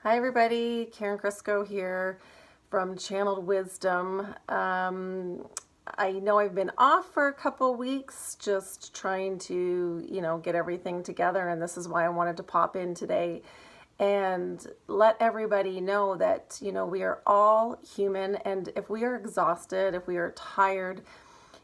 Hi everybody, Karen Crisco here from Channeled Wisdom. I know I've been off for a couple weeks just trying to, get everything together, and this is why I wanted to pop in today and let everybody know that, we are all human, and if we are exhausted, if we are tired,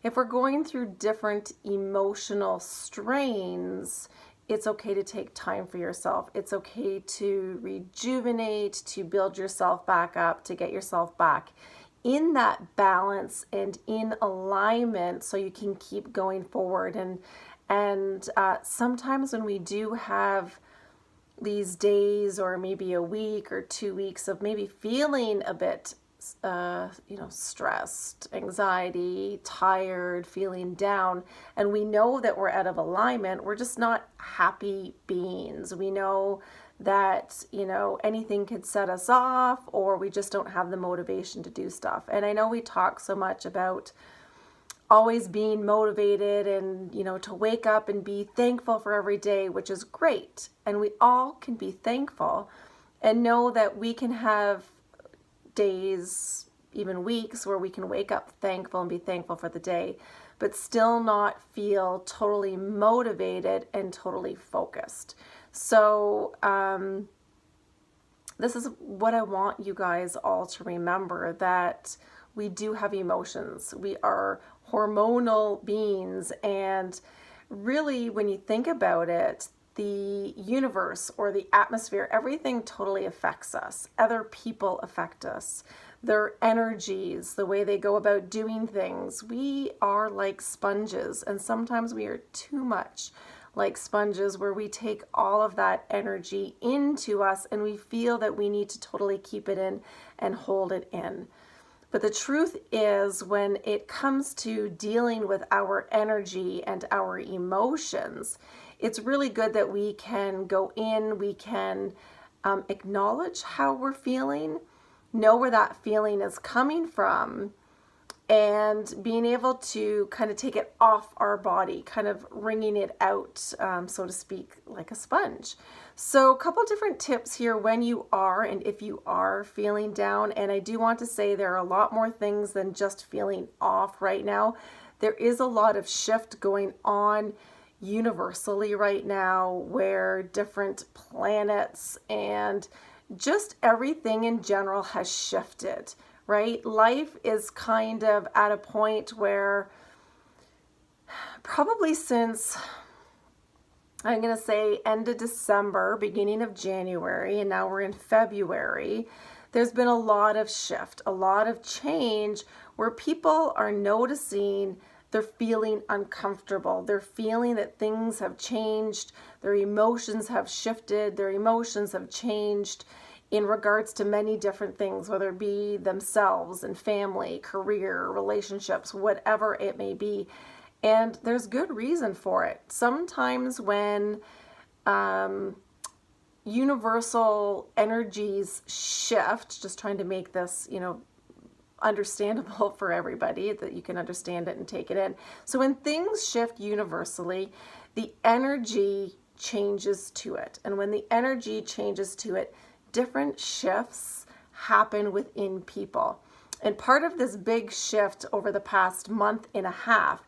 if we're going through different emotional strains, it's okay to take time for yourself. It's okay to rejuvenate, to build yourself back up, to get yourself back in that balance and in alignment so you can keep going forward. And sometimes when we do have these days or maybe a week or 2 weeks of maybe feeling a bit stressed, anxiety, tired, feeling down, and we know that we're out of alignment, we're just not happy beings. We know that, anything could set us off, or we just don't have the motivation to do stuff. And I know we talk so much about always being motivated and, to wake up and be thankful for every day, which is great. And we all can be thankful and know that we can have days, even weeks, where we can wake up thankful and be thankful for the day, but still not feel totally motivated and totally focused. So this is what I want you guys all to remember, that we do have emotions. We are hormonal beings, and really, when you think about it, the universe or the atmosphere, everything totally affects us. Other people affect us. Their energies, the way they go about doing things. We are like sponges, and sometimes we are too much like sponges, where we take all of that energy into us and we feel that we need to totally keep it in and hold it in. But the truth is, when it comes to dealing with our energy and our emotions, it's really good that we can go in, we can acknowledge how we're feeling, know where that feeling is coming from, and being able to kind of take it off our body, kind of wringing it out, so to speak, like a sponge. So a couple different tips here when you are and if you are feeling down. And I do want to say there are a lot more things than just feeling off right now. There is a lot of shift going on universally right now, where different planets and just everything in general has shifted, right? Life is kind of at a point where, probably since, I'm going to say, end of December, beginning of January, and now we're in February, there's been a lot of shift, a lot of change, where people are noticing they're feeling uncomfortable. They're feeling that things have changed. Their emotions have shifted. Their emotions have changed in regards to many different things, whether it be themselves and family, career, relationships, whatever it may be. And there's good reason for it. Sometimes when universal energies shift, just trying to make this, understandable for everybody, that you can understand it and take it in. So when things shift universally, the energy changes to it. And when the energy changes to it, different shifts happen within people. And part of this big shift over the past month and a half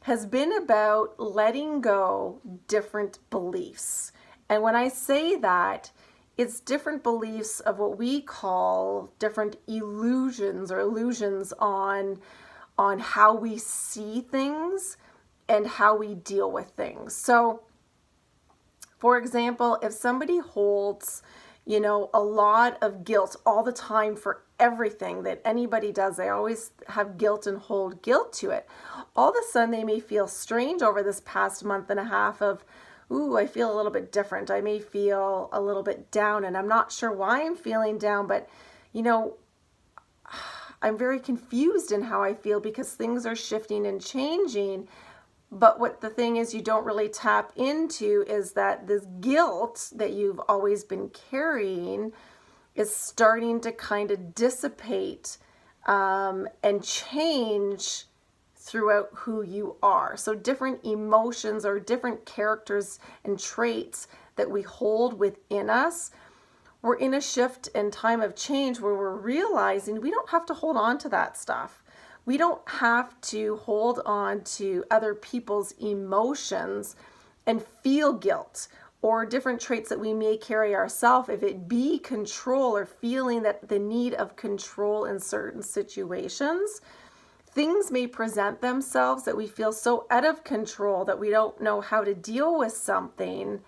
has been about letting go different beliefs. And when I say that, it's different beliefs of what we call different illusions on how we see things and how we deal with things. So, for example, if somebody holds, a lot of guilt all the time for everything that anybody does, they always have guilt and hold guilt to it. All of a sudden, they may feel strange over this past month and a half of, ooh, I feel a little bit different. I may feel a little bit down, and I'm not sure why I'm feeling down, but, I'm very confused in how I feel because things are shifting and changing. But what the thing is you don't really tap into is that this guilt that you've always been carrying is starting to kind of dissipate and change throughout who you are. So different emotions or different characters and traits that we hold within us we're in a shift in time of change where we're realizing we don't have to hold on to that stuff. We don't have to hold on to other people's emotions and feel guilt or different traits that we may carry ourselves, if it be control or feeling that the need of control in certain situations. Things may present themselves that we feel so out of control that we don't know how to deal with something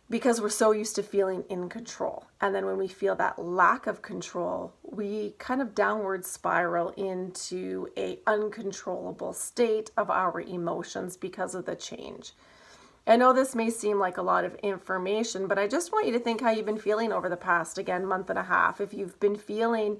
because we're so used to feeling in control. And then when we feel that lack of control, we kind of downward spiral into a uncontrollable state of our emotions because of the change. I know this may seem like a lot of information, but I just want you to think how you've been feeling over the past, again, month and a half. If you've been feeling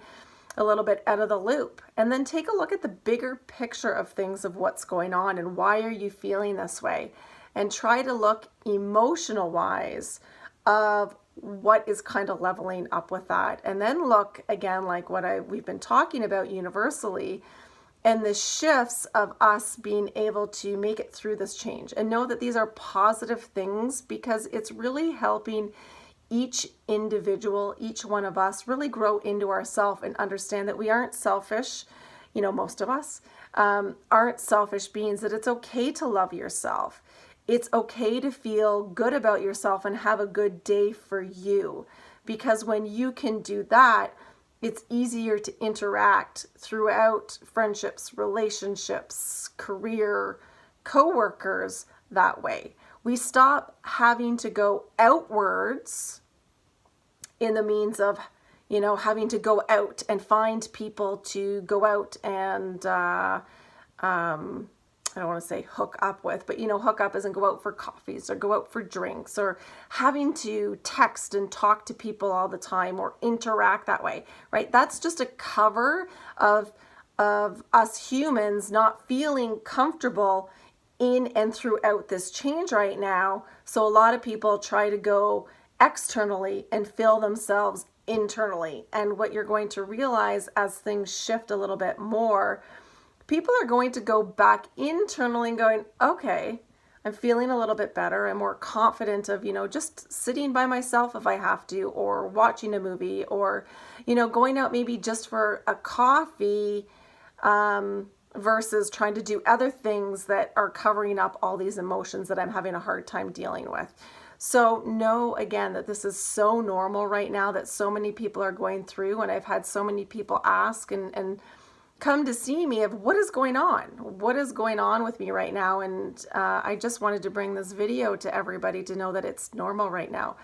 a little bit out of the loop, and then take a look at the bigger picture of things, of what's going on and why are you feeling this way, and try to look emotional wise of what is kind of leveling up with that. And then look again, like what we've been talking about universally, and the shifts of us being able to make it through this change, and know that these are positive things because it's really helping each individual, each one of us, really grow into ourselves and understand that we aren't selfish. You know, most of us aren't selfish beings, that it's okay to love yourself. It's okay to feel good about yourself and have a good day for you. Because when you can do that, it's easier to interact throughout friendships, relationships, career, coworkers that way. We stop having to go outwards in the means of, you know, having to go out and find people to go out and, I don't want to say hook up with, but, you know, hook up isn't go out for coffees or go out for drinks, or having to text and talk to people all the time or interact that way, right? That's just a cover of us humans not feeling comfortable in and throughout this change right now. So a lot of people try to go externally and fill themselves internally. And what you're going to realize as things shift a little bit more, people are going to go back internally and going, okay, I'm feeling a little bit better. I'm more confident of, you know, just sitting by myself if I have to, or watching a movie, or, you know, going out maybe just for a coffee, versus trying to do other things that are covering up all these emotions that I'm having a hard time dealing with. So know again that this is so normal right now, that so many people are going through, and I've had so many people ask and come to see me of what is going on with me right now. And I just wanted to bring this video to everybody to know that it's normal right now.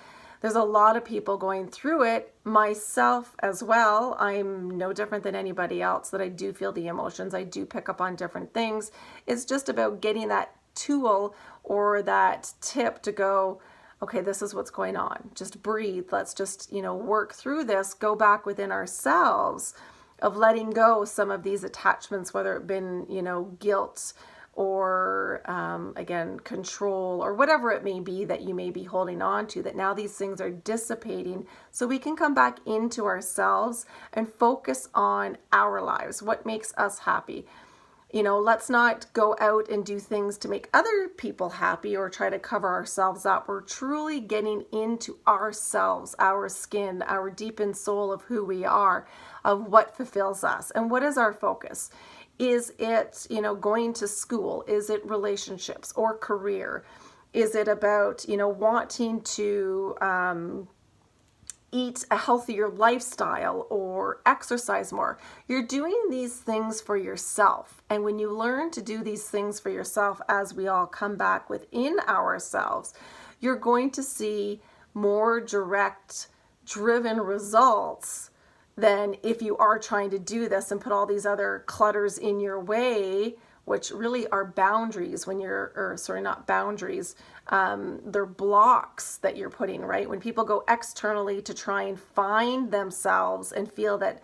There's a lot of people going through it, myself as well. I'm no different than anybody else, that I do feel the emotions. I do pick up on different things. It's just about getting that tool or that tip to go, okay, this is what's going on. Just breathe. Let's just, you know, work through this, go back within ourselves of letting go some of these attachments, whether it been, you know, guilt or again, control, or whatever it may be that you may be holding on to, that now these things are dissipating so we can come back into ourselves and focus on our lives, what makes us happy. You know, let's not go out and do things to make other people happy or try to cover ourselves up. We're truly getting into ourselves, our skin, our deep in soul of who we are, of what fulfills us. And what is our focus? Is it, you know, going to school? Is it relationships or career? Is it about, you know, wanting to eat a healthier lifestyle or exercise more? You're doing these things for yourself. And when you learn to do these things for yourself, as we all come back within ourselves, you're going to see more direct, driven results than if you are trying to do this and put all these other clutters in your way, which really are boundaries when you're, or sorry, not boundaries, they're blocks that you're putting, right? When people go externally to try and find themselves and feel that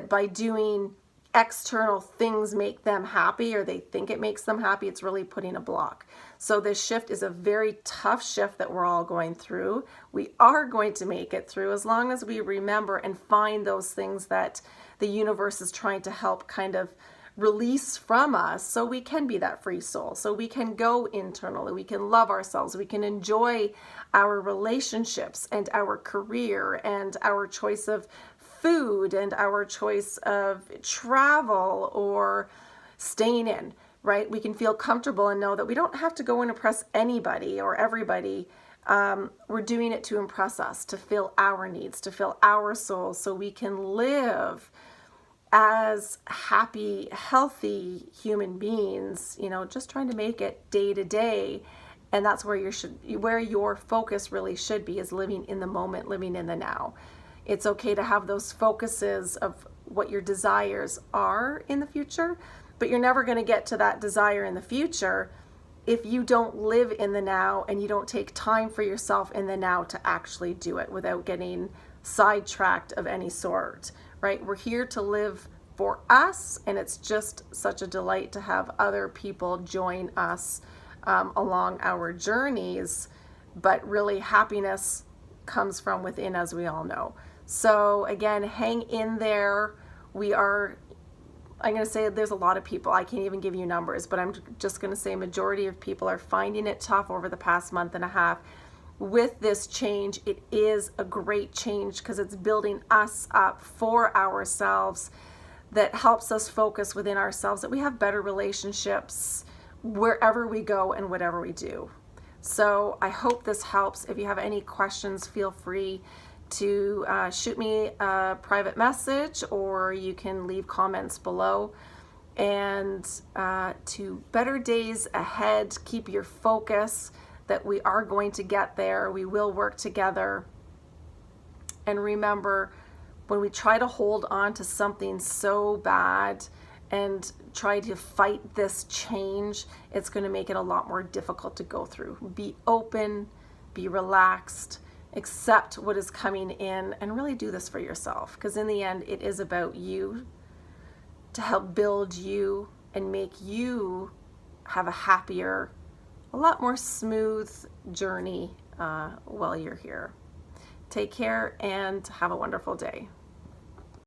by doing external things make them happy, or they think it makes them happy, it's really putting a block. So this shift is a very tough shift that we're all going through. We are going to make it through as long as we remember and find those things that the universe is trying to help kind of release from us so we can be that free soul, so we can go internally, we can love ourselves, we can enjoy our relationships and our career and our choice of food and our choice of travel or staying in, right? We can feel comfortable and know that we don't have to go and impress anybody or everybody. We're doing it to impress us, to fill our needs, to fill our souls, so we can live as happy, healthy human beings, just trying to make it day to day. And that's where your focus really should be, is living in the moment, living in the now. It's okay to have those focuses of what your desires are in the future, but you're never going to get to that desire in the future if you don't live in the now and you don't take time for yourself in the now to actually do it without getting sidetracked of any sort, right? We're here to live for us, and it's just such a delight to have other people join us along our journeys. But really, happiness comes from within, as we all know. So again, hang in there. I'm going to say there's a lot of people, I can't even give you numbers, but I'm just going to say majority of people are finding it tough over the past month and a half with this change. It is a great change because it's building us up for ourselves, that helps us focus within ourselves, that we have better relationships wherever we go and whatever we do. So I hope this helps. If you have any questions, feel free to shoot me a private message, or you can leave comments below. And to better days ahead, keep your focus that we are going to get there. We will work together. And remember, when we try to hold on to something so bad and try to fight this change, it's going to make it a lot more difficult to go through. Be open, be relaxed, accept what is coming in, and really do this for yourself, because in the end, it is about you, to help build you and make you have a happier, a lot more smooth journey while you're here. Take care and have a wonderful day.